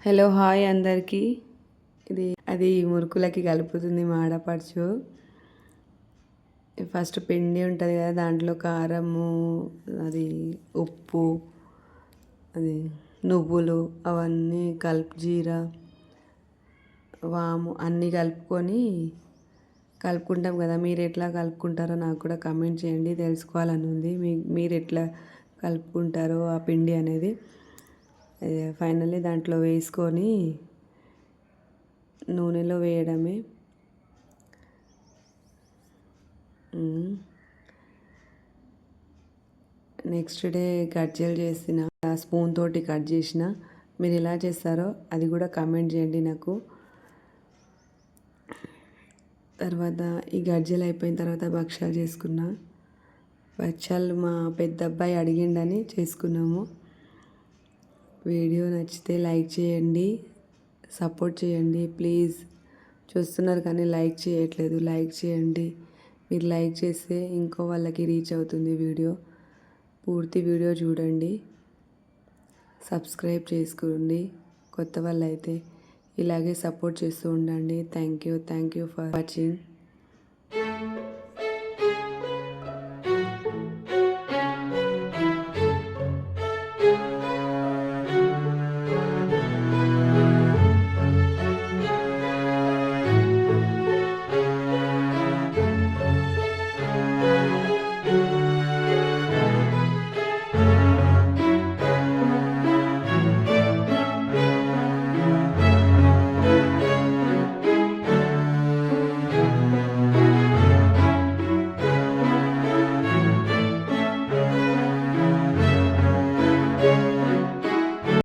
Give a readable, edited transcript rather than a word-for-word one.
Hello hi అందరికీ. అది మురుకులకి కలుపుతుంది మా ఆడపడుచు. ఫస్ట్ పిండి ఉంటుంది కదా, దాంట్లో కారము, అది ఉప్పు, అది నువ్వులు అవన్నీ జీరా, వాము అన్నీ కలుపుకుంటాం కదా. మీరు ఎట్లా కలుపుకుంటారో నాకు కూడా కమెంట్ చేయండి, తెలుసుకోవాలని ఉంది. మీరు ఎట్లా కలుపుకుంటారో ఆ పిండి అనేది. ఫైనల్లీ దాంట్లో వేసుకొని నూనెలో వేయడమే. నెక్స్ట్ డే కజ్జీలు చేసిన, స్పూన్ తోటి కట్ చేసిన. మీరు ఎలా చేస్తారో అది కూడా కమెంట్ చేయండి నాకు. తర్వాత ఈ గజ్జీలు అయిపోయిన తర్వాత భక్షాలు చేసుకున్నా. భక్షాలు మా పెద్ద అబ్బాయి అడిగిండని చేసుకున్నాము. వీడియో నచ్చితే లైక్ చేయండి, సపోర్ట్ చేయండి ప్లీజ్. చూస్తున్నారు కానీ లైక్ చేయట్లేదు, లైక్ చేయండి. మీరు లైక్ చేస్తే ఇంకో వాళ్ళకి రీచ్ అవుతుంది వీడియో. పూర్తి వీడియో చూడండి, సబ్స్క్రైబ్ చేసుకోండి. కొత్త వాళ్ళైతే ఇలాగే సపోర్ట్ చేస్తూ ఉండండి. Thank you for watching.